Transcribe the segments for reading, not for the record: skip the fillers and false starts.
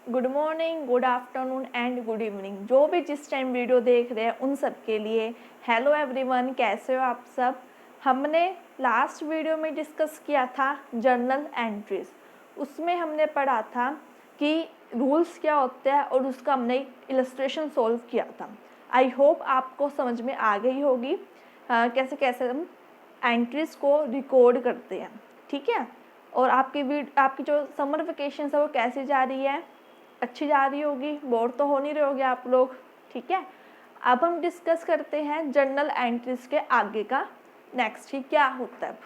Good morning, good afternoon and good evening. जो भी जिस टाइम वीडियो देख रहे हैं उन सब के लिए हेलो एवरीवन, कैसे हो आप सब। हमने लास्ट वीडियो में डिस्कस किया था जर्नल एंट्रीज। उसमें हमने पढ़ा था कि रूल्स क्या होते हैं और उसका हमने इलस्ट्रेशन सॉल्व किया था। आई होप आपको समझ में आ गई होगी कैसे कैसे हम एंट्रीज को रिकॉर्ड करते हैं, ठीक है। और आपकी जो समर वेकेशन है वो कैसी जा रही है, अच्छी जा रही होगी, बोर तो हो नहीं रहे होगे आप लोग, ठीक है। अब हम डिस्कस करते हैं जर्नल एंट्रीज के आगे का नेक्स्ट ही क्या होता है।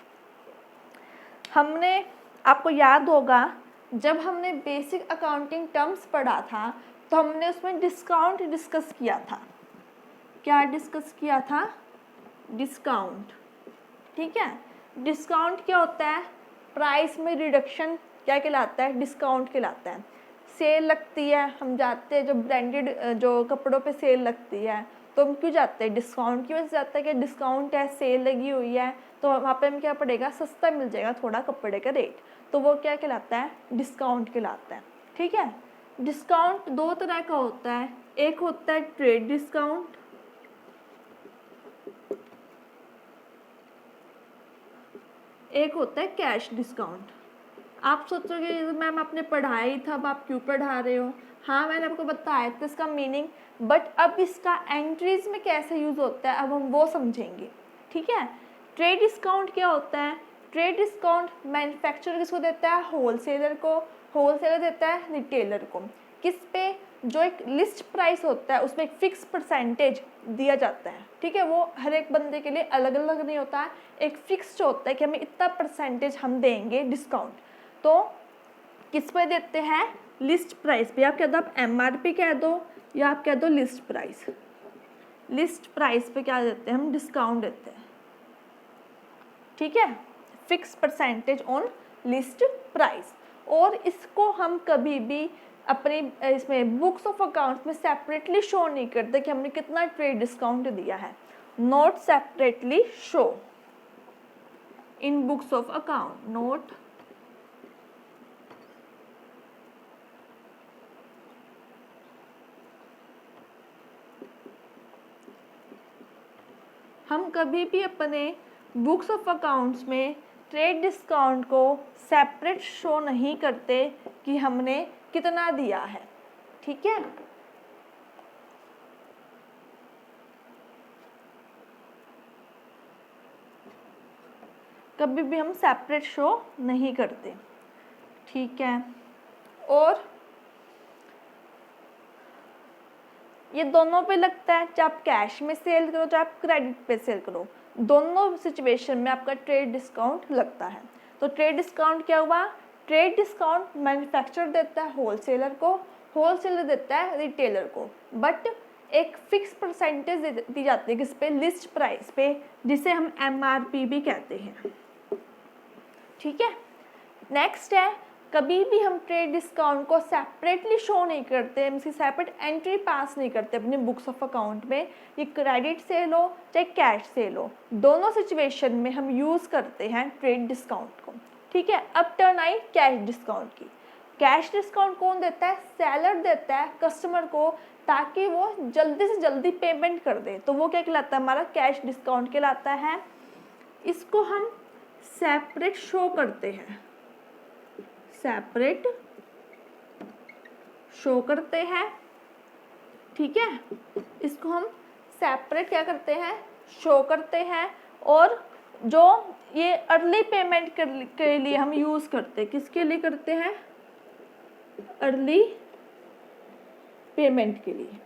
हमने आपको याद होगा जब हमने बेसिक अकाउंटिंग टर्म्स पढ़ा था तो हमने उसमें डिस्काउंट डिस्कस किया था। क्या डिस्कस किया था? डिस्काउंट, ठीक है। डिस्काउंट क्या होता है? प्राइस में रिडक्शन क्या कहलाता है? डिस्काउंट कहलाता है। सेल लगती है, हम जाते हैं, जो ब्रांडेड जो कपड़ों पे सेल लगती है तो हम क्यों जाते हैं? डिस्काउंट की वजह से जाता है कि डिस्काउंट है, सेल लगी हुई है, तो वहाँ पे हमें क्या पड़ेगा? सस्ता मिल जाएगा थोड़ा कपड़े का रेट, तो वो क्या कहलाता है? डिस्काउंट कहलाता है, ठीक है। डिस्काउंट दो तरह का होता है, एक होता है ट्रेड डिस्काउंट, एक होता है कैश डिस्काउंट। आप सोचोगे मैम आपने पढ़ाया ही था, अब आप क्यों पढ़ा रहे हो? हाँ, मैंने आपको बताया था इसका मीनिंग, बट अब इसका एंट्रीज में कैसे यूज़ होता है अब हम वो समझेंगे, ठीक है। ट्रेड डिस्काउंट क्या होता है? ट्रेड डिस्काउंट मैन्युफैक्चरर किसको देता है? होलसेलर को। होलसेलर देता है रिटेलर को। किस पे? जो एक लिस्ट प्राइस होता है उसमें एक फिक्स परसेंटेज दिया जाता है, ठीक है। वो हर एक बंदे के लिए अलग अलग नहीं होता है, एक फिक्स होता है कि हमें इतना परसेंटेज हम देंगे डिस्काउंट। तो किस पे देते हैं? लिस्ट प्राइस पे। आप कह दो, आप MRP कह दो या आप कह दो लिस्ट प्राइस। लिस्ट प्राइस पे क्या देते हैं? हम डिस्काउंट देते हैं, ठीक है। Fix percentage on list price. और इसको हम कभी भी अपने इसमें बुक्स ऑफ अकाउंट्स में सेपरेटली शो नहीं करते कि हमने कितना ट्रेड डिस्काउंट दिया है। Not separately show in books of account, note हम कभी भी अपने बुक्स ऑफ अकाउंट्स में ट्रेड डिस्काउंट को सेपरेट शो नहीं करते कि हमने कितना दिया है, ठीक है। कभी भी हम सेपरेट शो नहीं करते, ठीक है। और ये दोनों पे लगता है, चाहे आप कैश में सेल करो चाहे आप क्रेडिट पे सेल करो, दोनों सिचुएशन में आपका ट्रेड डिस्काउंट लगता है। तो ट्रेड डिस्काउंट क्या हुआ? ट्रेड डिस्काउंट मैन्युफैक्चरर देता है होलसेलर को, होलसेलर देता है रिटेलर को, बट एक फिक्स परसेंटेज दी जाती है किस पे? लिस्ट प्राइस पे, जिसे हम MRP भी कहते हैं, ठीक है। नेक्स्ट है, कभी भी हम ट्रेड डिस्काउंट को सेपरेटली शो नहीं करते, हम इसकी सेपरेट एंट्री पास नहीं करते अपने बुक्स ऑफ अकाउंट में। ये क्रेडिट सेल हो चाहे कैश सेल हो, दोनों सिचुएशन में हम यूज़ करते हैं ट्रेड डिस्काउंट को, ठीक है। अब टर्न आई कैश डिस्काउंट की। कैश डिस्काउंट कौन देता है? सेलर देता है कस्टमर को, ताकि वो जल्दी से जल्दी पेमेंट कर दे, तो वो क्या कहलाता है? हमारा कैश डिस्काउंट कहलाता है। इसको हम सेपरेट शो करते हैं, सेपरेट शो करते हैं, ठीक है। इसको हम सेपरेट क्या करते हैं? शो करते हैं। और जो ये अर्ली पेमेंट के लिए हम यूज़ करते हैं, किसके लिए करते हैं? अर्ली पेमेंट के लिए।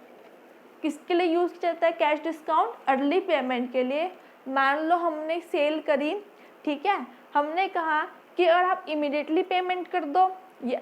किसके लिए यूज़ किया जाता है कैश डिस्काउंट? अर्ली पेमेंट के लिए। मान लो हमने सेल करी, ठीक है, हमने कहा कि अगर आप इमीडिएटली पेमेंट कर दो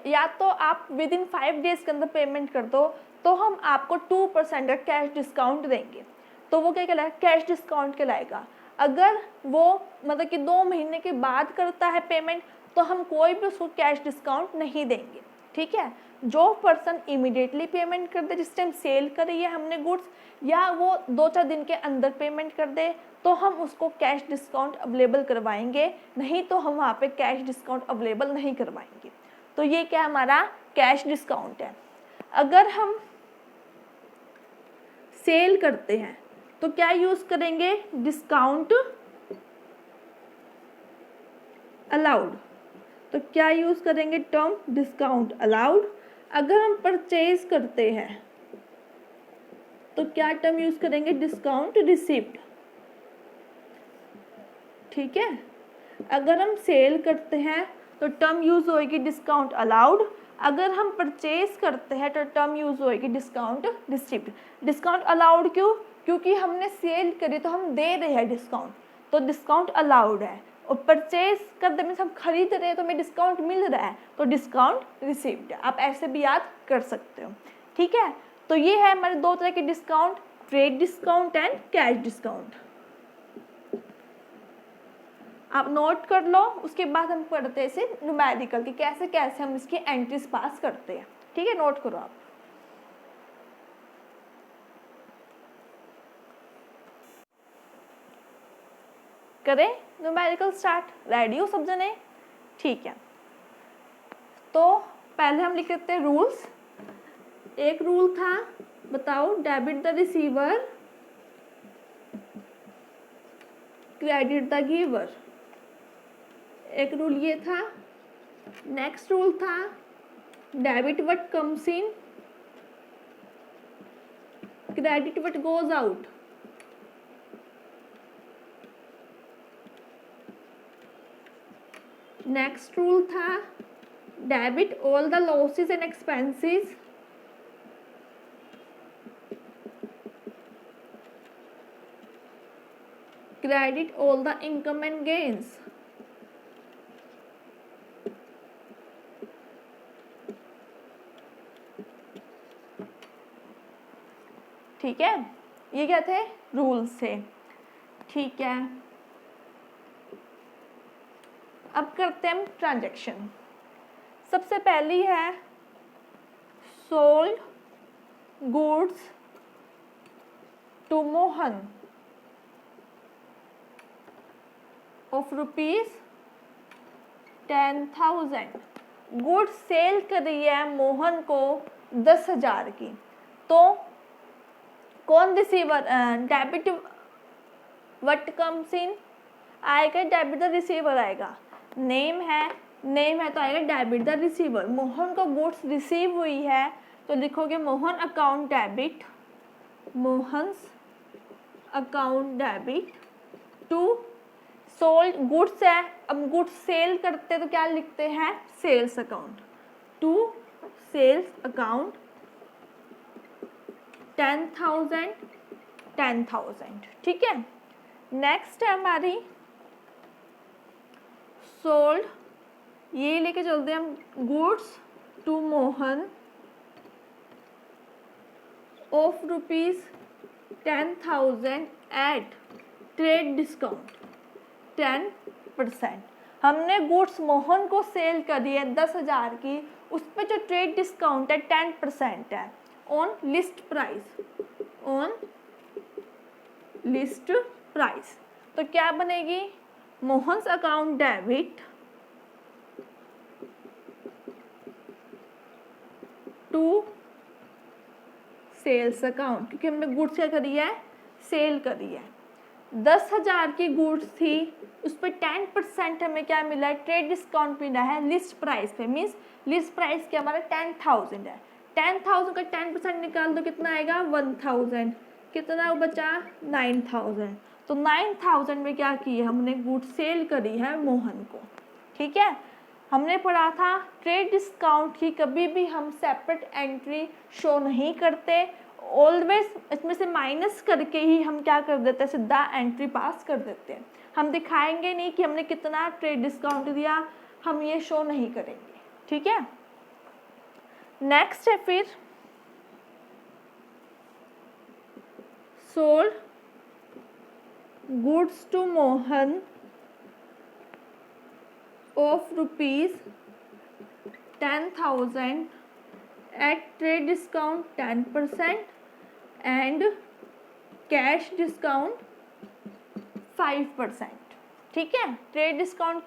या तो आप विद इन 5 डेज के अंदर पेमेंट कर दो, तो हम आपको 2% का कैश डिस्काउंट देंगे, तो वो क्या कहलाएगा? कैश डिस्काउंट कहलाएगा। अगर वो मतलब कि 2 महीने के बाद करता है पेमेंट, तो हम कोई भी उसको कैश डिस्काउंट नहीं देंगे, ठीक है। जो पर्सन इमीडिएटली पेमेंट कर दे, जिस टाइम सेल करी है हमने गुड्स, या वो 2-4 दिन के अंदर पेमेंट कर दे, तो हम उसको कैश डिस्काउंट अवेलेबल करवाएंगे, नहीं तो हम वहाँ पे कैश डिस्काउंट अवेलेबल नहीं करवाएंगे। तो ये क्या हमारा कैश डिस्काउंट है। अगर हम सेल करते हैं तो क्या यूज करेंगे, डिस्काउंट अलाउड। तो क्या यूज करेंगे, टर्म डिस्काउंट अलाउड। अगर हम परचेज करते हैं तो क्या टर्म यूज करेंगे, डिस्काउंट रिसीव्ड। ठीक है, अगर हम सेल करते हैं तो टर्म यूज होएगी डिस्काउंट अलाउड। अगर हम परचेज करते हैं तो टर्म यूज होएगी डिस्काउंट रिसीव्ड। डिस्काउंट अलाउड क्यों, क्योंकि हमने सेल करी तो हम दे रहे हैं डिस्काउंट, तो डिस्काउंट अलाउड है। और परचेज करते में हम खरीद रहे हैं तो हमें डिस्काउंट मिल रहा है, तो डिस्काउंट रिसीव्ड है। आप ऐसे भी याद कर सकते हो। ठीक है, तो ये है हमारे दो तरह के discount, trade discount and cash discount. आप नोट कर लो, उसके बाद हम पढ़ते हैं इसे न्यूमेरिकल कि कैसे कैसे हम इसकी एंट्रीज पास करते हैं। ठीक है, नोट करो आप। करें न्यूमेरिकल स्टार्ट, रेडी हो सब जने? ठीक है, तो पहले हम लिख लेते हैं रूल्स। एक रूल था, बताओ, debit the receiver, credit the giver. एक रूल ये था। नेक्स्ट रूल था, debit what comes in, credit what goes out. Next rule था, debit all the losses and expenses, credit all the income and gains. ठीक है, ये क्या थे, रूल्स थे। ठीक है, अब करते हैं हम ट्रांजैक्शन। सबसे पहली है sold goods to Mohan of ₹10,000। Goods sell कर रही है मोहन को 10,000 की, तो कौन receiver, debit what comes in आएगा, डेबिट द रिसीवर आएगा। नेम है तो आएगा डेबिट द रिसीवर। मोहन को गुड्स रिसीव हुई है तो लिखोगे Mohan account debit, Mohan's account debit to sold goods है। अब गुड्स सेल करते तो क्या लिखते हैं, sales account, to sales account 10,000। ठीक है, नेक्स्ट है हमारी सोल्ड, ये लेके चलते हैं हम, goods to Mohan of ₹10,000 at trade discount 10%। हमने गुड्स मोहन को सेल करी है 10,000 की, उस पर जो ट्रेड डिस्काउंट है 10% है on list price, on list price. तो क्या बनेगी, Mohan's account debit to sales account, क्योंकि हमने गुड्स क्या करी है, सेल करी है। 10,000 की गुड्स थी, उस पर 10% हमें क्या मिला है, ट्रेड डिस्काउंट मिला है लिस्ट प्राइस पे। मीन्स लिस्ट प्राइस क्या हमारा 10,000 है। 10,000 का 10% निकाल दो, कितना आएगा 1,000, कितना बचा 9,000। तो 9,000 में क्या किया हमने, गुड्स सेल करी है मोहन को। ठीक है, हमने पढ़ा था ट्रेड डिस्काउंट की कभी भी हम सेपरेट एंट्री शो नहीं करते, ऑलवेज इसमें से माइनस करके ही हम क्या कर देते हैं, सीधा एंट्री पास कर देते हैं। हम दिखाएंगे नहीं कि हमने कितना ट्रेड डिस्काउंट दिया, हम ये शो नहीं करेंगे। ठीक है, नेक्स्ट है फिर sold goods to Mohan of ₹10,000 at trade discount 10% and cash discount 5%. ठीक है, ट्रेड डिस्काउंट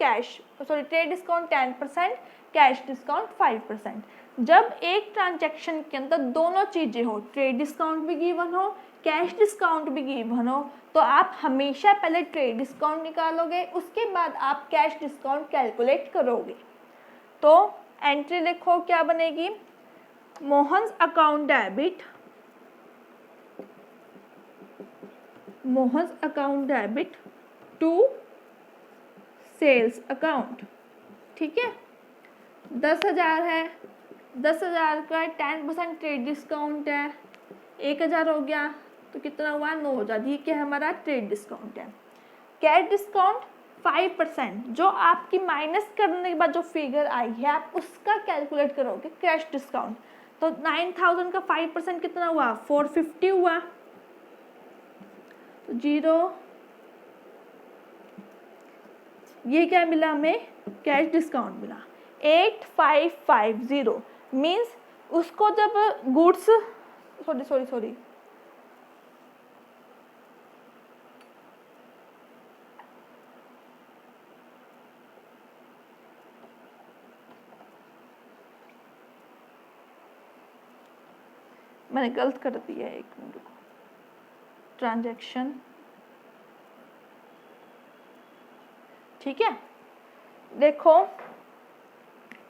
10%, कैश डिस्काउंट 5%। जब एक ट्रांजैक्शन के अंदर दोनों चीज़ें हो, ट्रेड डिस्काउंट भी गिवन हो, कैश डिस्काउंट भी गिवन हो, तो आप हमेशा पहले ट्रेड डिस्काउंट निकालोगे, उसके बाद आप कैश डिस्काउंट कैलकुलेट करोगे। तो एंट्री लिखो, क्या बनेगी, Mohan's account debit, Mohan's account debit to sales account. ठीक है, 10,000 है, 10,000 का 10% ट्रेड डिस्काउंट है, 1,000 हो गया, तो कितना हुआ, 9,000। ये क्या हमारा ट्रेड डिस्काउंट है। कैश डिस्काउंट 5%, जो आपकी माइनस करने के बाद जो फिगर आई है आप उसका कैलकुलेट करोगे कैश डिस्काउंट। तो 9,000 का 5% कितना हुआ, 450 हुआ, तो 0, ये क्या मिला हमें, कैश डिस्काउंट मिला 8550। मीन्स उसको जब गुड्स, सॉरी मैंने गलत कर दिया है, एक मिनट, ट्रांजैक्शन, ठीक है। देखो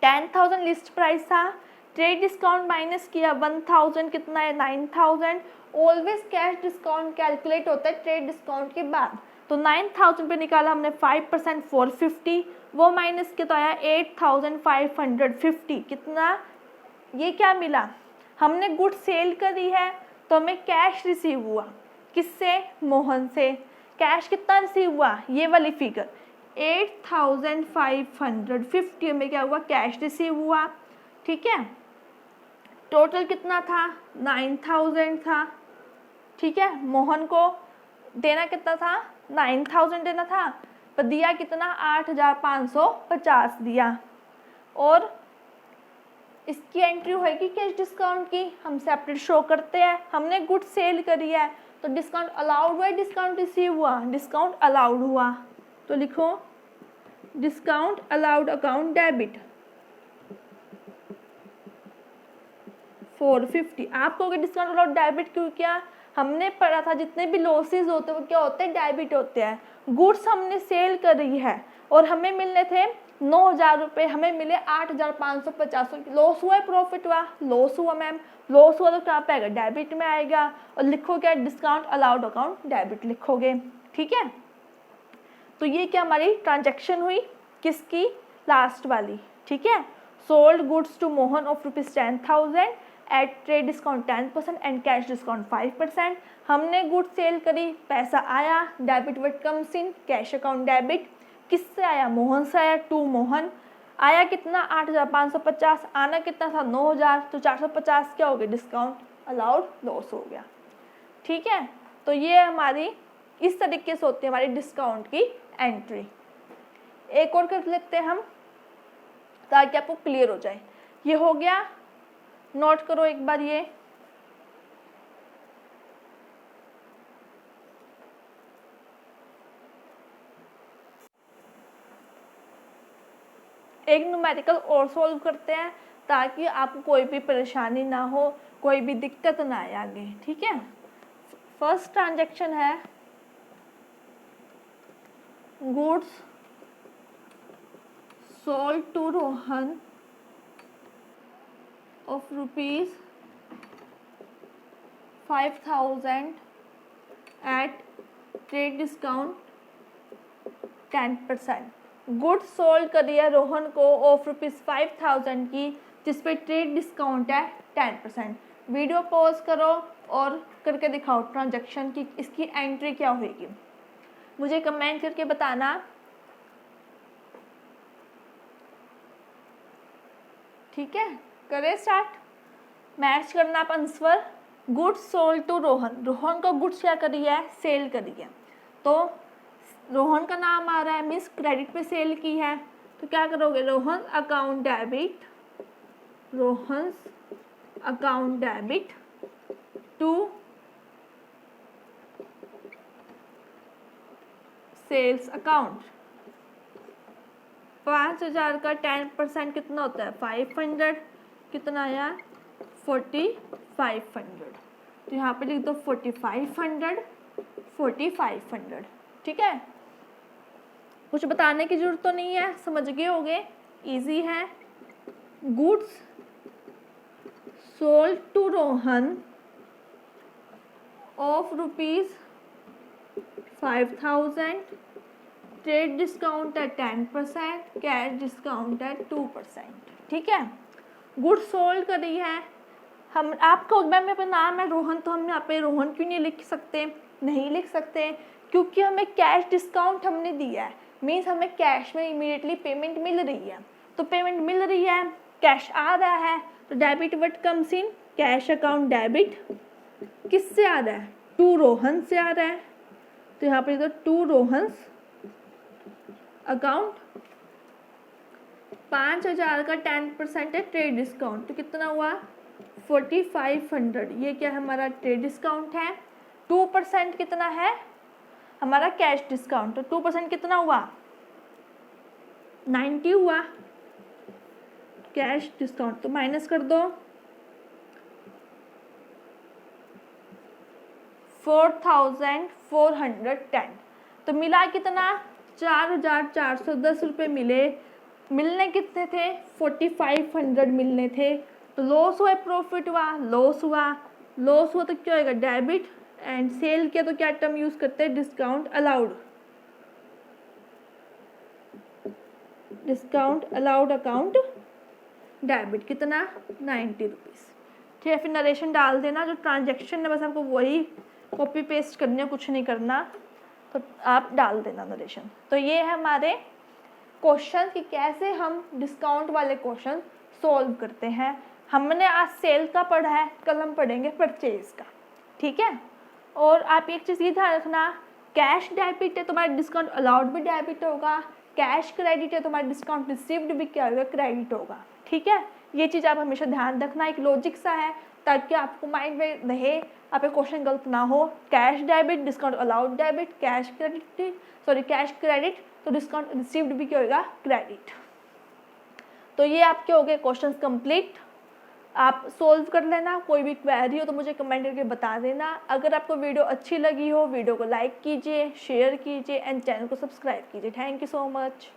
10,000 लिस्ट प्राइस था, ट्रेड डिस्काउंट माइनस किया 1,000, कितना है 9,000। ऑलवेज कैश डिस्काउंट कैलकुलेट होता है ट्रेड डिस्काउंट के बाद। तो 9,000 पे निकाला हमने 5% 450, वो माइनस किया तो आया 8,550। कितना, ये क्या मिला, हमने गुड सेल करी है तो हमें कैश रिसीव हुआ, किससे, मोहन से। कैश कितना रिसीव हुआ, ये वाली फिगर 8,550 में क्या हुआ, कैश रिसीव हुआ। ठीक है, टोटल कितना था, 9,000 था। ठीक है, मोहन को देना कितना था, 9,000 देना था, पर दिया कितना, 8,550 दिया। और इसकी एंट्री होगी कैश डिस्काउंट की, हम सेपरेट शो करते हैं। हमने गुड सेल करी है तो डिस्काउंट अलाउड हुआ, डिस्काउंट रिसीव हुआ, डिस्काउंट अलाउड हुआ, तो लिखो डिस्काउंट अलाउड अकाउंट डेबिट 450। आप कहोगे डिस्काउंट अलाउड डेबिट क्यों किया, हमने पढ़ा था जितने भी लॉसेस होते हैं वो क्या होते हैं, डेबिट होते हैं। गुड्स हमने सेल करी है और हमें मिलने थे 9,000 रुपये, हमें मिले 8,550। लॉस हुआ है, प्रॉफिट हुआ, लॉस हुआ मैम, लॉस हुआ तो कहाँ पे आएगा, डेबिट में आएगा। और लिखो क्या, डिस्काउंट अलाउड अकाउंट डेबिट लिखोगे। ठीक है, तो ये क्या हमारी ट्रांजैक्शन हुई, किसकी, लास्ट वाली। ठीक है, sold goods to Mohan of ₹10,000 at trade discount 10% and cash discount 5%। हमने गुड्स सेल करी, पैसा आया, debit what comes in, cash account debit, किससे आया, मोहन से आया, टू मोहन। आया कितना, 8,550, आना कितना था, 9,000, तो 450 क्या हो गया, डिस्काउंट अलाउड लॉस हो गया। ठीक है, तो ये हमारी इस तरीके से होती है हमारी डिस्काउंट की एंट्री। एक और कर लेते हैं हम ताकि आपको क्लियर हो जाए। ये हो गया, नोट करो एक बार, ये एक न्यूमेरिकल और सॉल्व करते हैं ताकि आपको कोई भी परेशानी ना हो, कोई भी दिक्कत ना आए आगे। ठीक है, फर्स्ट ट्रांजैक्शन है goods sold to Rohan of ₹5,000 at trade discount 10%। Goods sold करी है रोहन को ऑफ ₹5,000 की, जिस पे ट्रेड डिस्काउंट है 10%। वीडियो पॉज करो और करके दिखाओ ट्रांजैक्शन की, इसकी एंट्री क्या होगी, मुझे कमेंट करके बताना। ठीक है, करें स्टार्ट, मैच करना आप answer. Goods sold to Rohan, Rohan को गुड्स क्या करी है, सेल करी है, तो रोहन का नाम आ रहा है, मीन्स क्रेडिट पे सेल की है, तो क्या करोगे, Rohan account debit, Rohan account debit to sales account. 5,000 का 10% कितना होता है, 500, कितना आया 4500। तो यहाँ पे लिख दो 4500 4500। ठीक है, कुछ बताने की जरूरत तो नहीं है, समझ गए होगे, इजी है। Goods sold to Rohan of ₹5000, trade discount है 10%, कैश डिस्काउंट है 2%। ठीक है, गुड सोल्ड करी है। हम आपका मैम अपना नाम है रोहन, तो हम यहाँ पे रोहन क्यों नहीं लिख सकते? नहीं लिख सकते क्योंकि हमें कैश डिस्काउंट हमने दिया है, मीन्स हमें कैश में इमीडिएटली पेमेंट मिल रही है। तो पेमेंट मिल रही है, कैश आ रहा है, तो debit what comes in cash account. Debit किससे आ रहा है? टू रोहन से आ रहा है, तो यहाँ पर टू रोहन्स अकाउंट। 5000 का 10% है ट्रेड डिस्काउंट, तो कितना हुआ 4500। ये क्या है हमारा ट्रेड डिस्काउंट है। 2% कितना है हमारा कैश डिस्काउंट, तो 2% कितना हुआ 90 हुआ कैश डिस्काउंट, तो माइनस कर दो 4410। तो मिला कितना 4410 रुपये मिले। मिलने कितने थे 4500 मिलने थे। तो लॉस हुआ प्रॉफिट हुआ? लॉस हुआ। लॉस हुआ तो क्या होगा डेबिट, एंड सेल किया तो क्या टर्म यूज करते हैं discount allowed. Discount allowed account debit कितना 90 रुपीज़। ठीक है, फिर नरेशन डाल देना, जो ट्रांजेक्शन है बस आपको वही कॉपी पेस्ट करनी है, कुछ नहीं करना, तो आप डाल देना नरेशन। तो ये है हमारे क्वेश्चन कि कैसे हम डिस्काउंट वाले क्वेश्चन सॉल्व करते हैं। हमने आज सेल का पढ़ा है, कल हम पढ़ेंगे परचेज का। ठीक है, और आप एक चीज़ ये ध्यान रखना, कैश डेबिट है तो हमारा डिस्काउंट अलाउड भी डेबिट होगा, कैश क्रेडिट है तो हमारा डिस्काउंट रिसीव्ड भी क्या होगा क्रेडिट होगा। ठीक है, ये चीज़ आप हमेशा ध्यान रखना, एक लॉजिक सा है ताकि आपको माइंड में रहे, आपका क्वेश्चन गलत ना हो। Cash debit discount allowed debit, cash credit cash credit तो डिस्काउंट रिसीव्ड भी क्या होगा क्रेडिट। तो ये आपके हो गए क्वेश्चन कंप्लीट। आप सोल्व कर लेना, कोई भी क्वेरी हो तो मुझे कमेंट करके बता देना। अगर आपको वीडियो अच्छी लगी हो, वीडियो को लाइक कीजिए, शेयर कीजिए एंड चैनल को सब्सक्राइब कीजिए। Thank you so much.